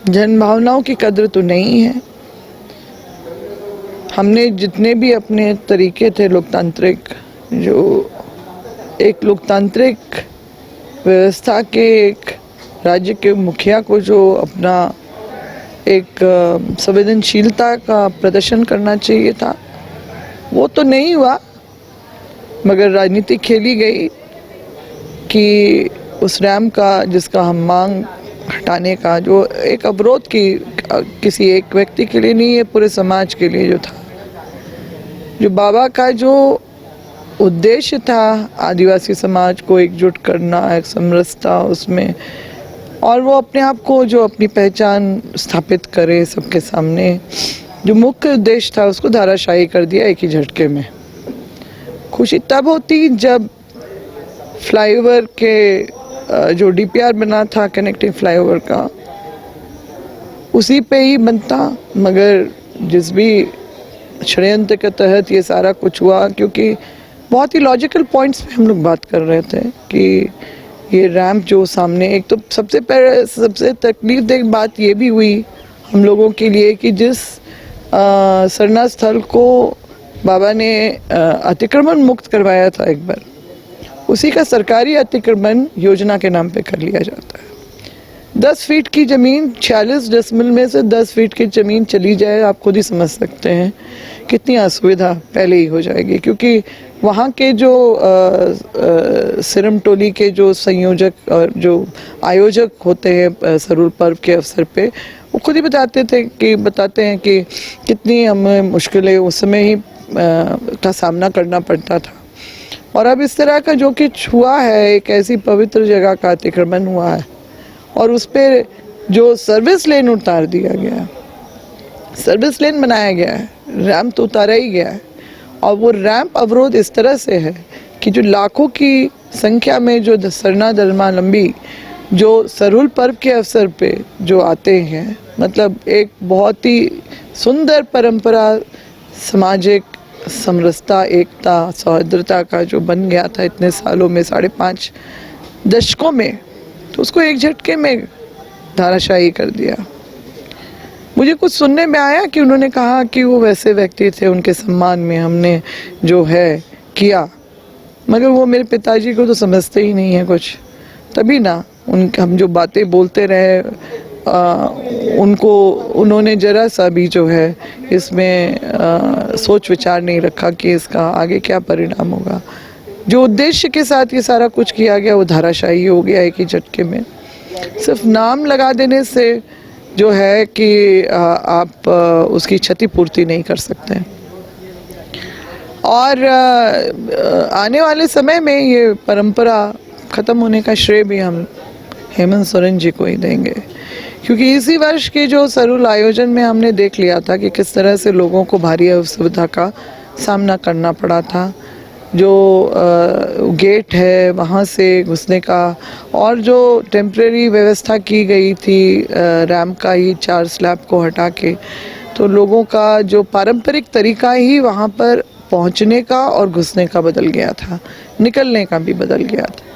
जन भावनाओं की कद्र तो नहीं है। हमने जितने भी अपने तरीके थे लोकतांत्रिक, जो एक लोकतांत्रिक व्यवस्था के एक राज्य के मुखिया को जो अपना एक संवेदनशीलता का प्रदर्शन करना चाहिए था, वो तो नहीं हुआ। मगर राजनीति खेली गई कि उस रैम का जिसका हम मांग हटाने का जो एक अवरोध की किसी एक व्यक्ति के लिए नहीं है, पूरे समाज के लिए जो था, जो बाबा का जो उद्देश्य था आदिवासी समाज को एकजुट करना, एक समरसता उसमें, और वो अपने आप को जो अपनी पहचान स्थापित करे सबके सामने, जो मुख्य उद्देश्य था उसको धाराशाही कर दिया एक ही झटके में। खुशी तब होती जब फ्लाईओवर के जो डीपीआर बना था कनेक्टिंग फ्लाईओवर का, उसी पे ही बनता, मगर जिस भी षड्यंत्र के तहत ये सारा कुछ हुआ, क्योंकि बहुत ही लॉजिकल पॉइंट्स पे हम लोग बात कर रहे थे कि ये रैंप जो सामने, एक तो सबसे तकलीफदेह बात ये भी हुई हम लोगों के लिए कि जिस सरना स्थल को बाबा ने अतिक्रमण मुक्त करवाया था एक बार, उसी का सरकारी अतिक्रमण योजना के नाम पे कर लिया जाता है। 10 फीट की ज़मीन 46 डेसिमल में से 10 फीट की ज़मीन चली जाए, आप खुद ही समझ सकते हैं कितनी असुविधा पहले ही हो जाएगी। क्योंकि वहाँ के जो सिरम टोली के जो संयोजक और जो आयोजक होते हैं सरूल पर्व के अवसर पे, वो खुद ही बताते हैं कि कितनी हमें मुश्किलें उस समय ही का सामना करना पड़ता था। और अब इस तरह का जो कुछ हुआ है, एक ऐसी पवित्र जगह का अतिक्रमण हुआ है और उस पर जो सर्विस लेन उतार दिया गया है, सर्विस लेन बनाया गया है, रैंप तो उतारा ही गया है। और वो रैंप अवरोध इस तरह से है कि जो लाखों की संख्या में जो सरना धर्मावलंबी जो सरूल पर्व के अवसर पे जो आते हैं, मतलब एक बहुत ही सुंदर परंपरा, सामाजिक समरसता, एकता, सौहार्दता का जो बन गया था इतने सालों में, 5.5 दशकों में, तो उसको एक झटके में धाराशाही कर दिया। मुझे कुछ सुनने में आया कि उन्होंने कहा कि वो वैसे व्यक्ति थे, उनके सम्मान में हमने जो है किया, मगर वो मेरे पिताजी को तो समझते ही नहीं है कुछ। तभी ना हम जो बातें बोलते रहे, उन्होंने जरा सा भी जो है इसमें सोच विचार नहीं रखा कि इसका आगे क्या परिणाम होगा। जो उद्देश्य के साथ ये सारा कुछ किया गया वो धाराशाही हो गया एक ही झटके में। सिर्फ नाम लगा देने से जो है कि आप उसकी क्षतिपूर्ति नहीं कर सकते। और आने वाले समय में ये परंपरा ख़त्म होने का श्रेय भी हम हेमंत सोरेन जी को ही देंगे, क्योंकि इसी वर्ष के जो सरूल आयोजन में हमने देख लिया था कि किस तरह से लोगों को भारी असुविधा का सामना करना पड़ा था। जो गेट है वहाँ से घुसने का, और जो टेम्परेरी व्यवस्था की गई थी रैंप का ही 4 स्लैब को हटा के, तो लोगों का जो पारंपरिक तरीका ही वहाँ पर पहुँचने का और घुसने का बदल गया था, निकलने का भी बदल गया था।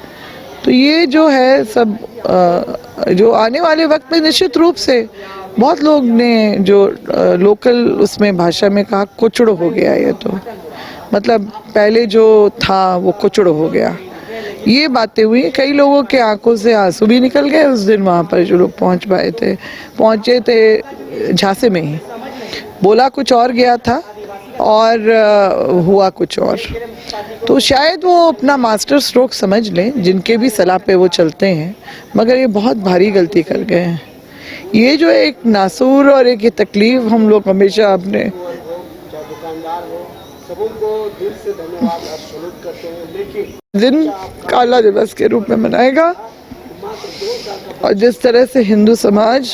तो ये जो है सब जो आने वाले वक्त में निश्चित रूप से बहुत लोग ने जो लोकल उसमें भाषा में कहा कुचड़ हो गया, ये तो मतलब पहले जो था वो कुचड़ हो गया। ये बातें हुई, कई लोगों के आंखों से आंसू भी निकल गए उस दिन। वहाँ पर जो लोग पहुँचे थे झांसे में ही, बोला कुछ और गया था और हुआ कुछ और। तो शायद वो अपना मास्टर स्ट्रोक समझ लें जिनके भी सलाह पे वो चलते हैं, मगर ये बहुत भारी गलती कर गए हैं। ये जो एक नासूर और एक ये तकलीफ हम लोग हमेशा अपने दिन काला दिवस के रूप में मनाएगा। और जिस तरह से हिंदू समाज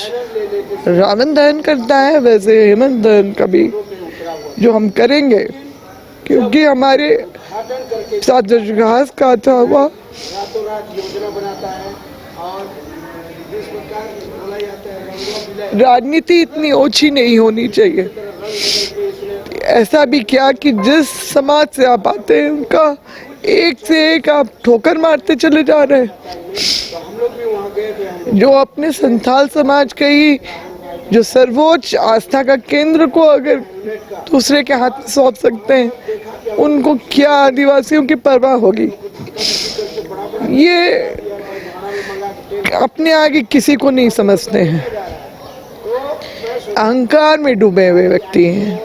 रावण दहन करता है, वैसे हेमंत दहन का भी जो हम करेंगे, क्योंकि हमारे साथ जो घास का था वह राजनीति इतनी ओछी नहीं होनी चाहिए। ऐसा भी क्या कि जिस समाज से आप आते हैं उनका एक से एक आप ठोकर मारते चले जा रहे हैं। जो अपने संथाल समाज के ही जो सर्वोच्च आस्था का केंद्र को अगर दूसरे के हाथ में सौंप सकते हैं, उनको क्या आदिवासियों की परवाह होगी। ये अपने आगे किसी को नहीं समझते हैं, अहंकार में डूबे हुए व्यक्ति हैं।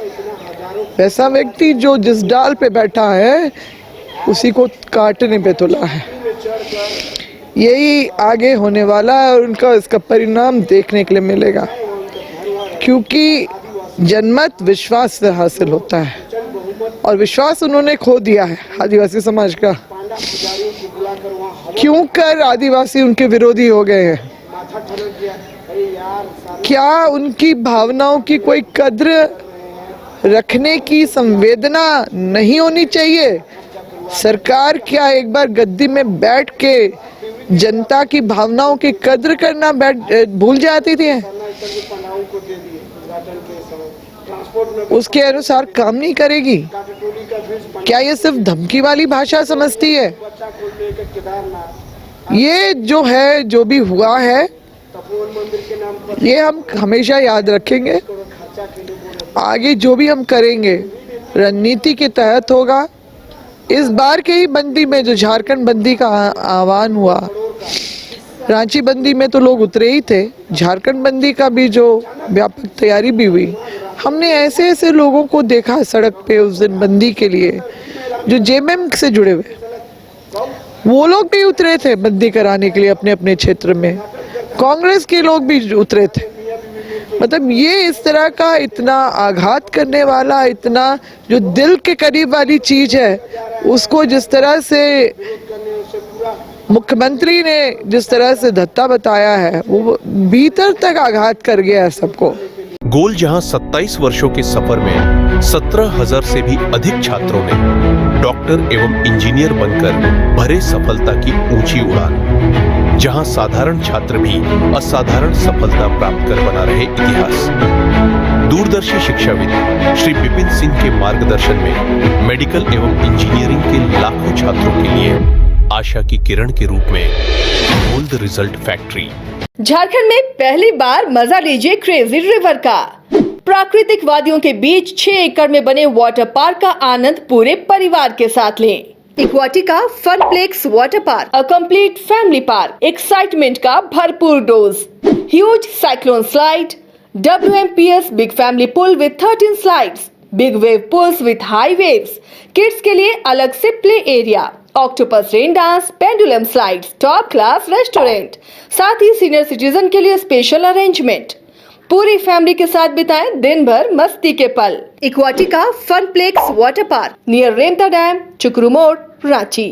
वैसा व्यक्ति जो जिस डाल पे बैठा है उसी को काटने पे तुला है। यही आगे होने वाला है और उनका इसका परिणाम देखने के लिए मिलेगा, क्योंकि जनमत विश्वास से हासिल होता है और विश्वास उन्होंने खो दिया है आदिवासी समाज का। क्यों कर आदिवासी उनके विरोधी हो गए हैं? क्या उनकी भावनाओं की कोई कद्र रखने की संवेदना नहीं होनी चाहिए? सरकार क्या एक बार गद्दी में बैठ के जनता की भावनाओं की कद्र करना भूल जाती थी? उसके अनुसार काम नहीं करेगी? क्या ये सिर्फ धमकी वाली भाषा समझती है? ये जो है, जो भी हुआ है, ये हम हमेशा याद रखेंगे। आगे जो भी हम करेंगे रणनीति के तहत होगा। इस बार के ही बंदी में जो झारखंड बंदी का आह्वान हुआ, रांची बंदी में तो लोग उतरे ही थे, झारखंड बंदी का भी जो व्यापक तैयारी भी हुई। हमने ऐसे ऐसे लोगों को देखा सड़क पे उस दिन बंदी के लिए, जो जेएमएम से जुड़े हुए, वो लोग भी उतरे थे बंदी कराने के लिए अपने अपने क्षेत्र में। कांग्रेस के लोग भी उतरे थे। मतलब ये इस तरह का इतना आघात करने वाला, इतना जो दिल के करीब वाली चीज है, उसको जिस तरह से मुख्यमंत्री ने जिस तरह से धत्ता बताया है, वो भीतर तक आघात कर गया है सबको। गोल जहां 27 वर्षों के सफर में 17,000 से भी अधिक छात्रों ने डॉक्टर एवं इंजीनियर बनकर भरे सफलता की ऊंची उड़ान, जहां साधारण छात्र भी असाधारण सफलता प्राप्त कर बना रहे इतिहास। दूरदर्शी शिक्षाविद श्री विपिन सिंह के मार्गदर्शन में मेडिकल एवं इंजीनियरिंग के लाखों छात्रों के लिए आशा की किरण के रूप में गोल्ड रिजल्ट फैक्ट्री। झारखंड में पहली बार मजा लीजिए क्रेजी रिवर का। प्राकृतिक वादियों के बीच 6 एकड़ में बने वाटर पार्क का आनंद पूरे परिवार के साथ लें। Equatica Funplex water park, a complete family park, excitement का भरपूर dose, huge cyclone slide, WMPS big family pool with 13 slides, big wave pools with high waves, kids के लिए अलग से play area, octopus rain dance, pendulum slides, top class restaurant, साथ ही senior citizen के लिए स्पेशल अरेंजमेंट। पूरी family के साथ बिताएं दिन भर मस्ती के पल। इक्वाटिका Funplex water park near Remta dam, चुकरू मोड़, रांची।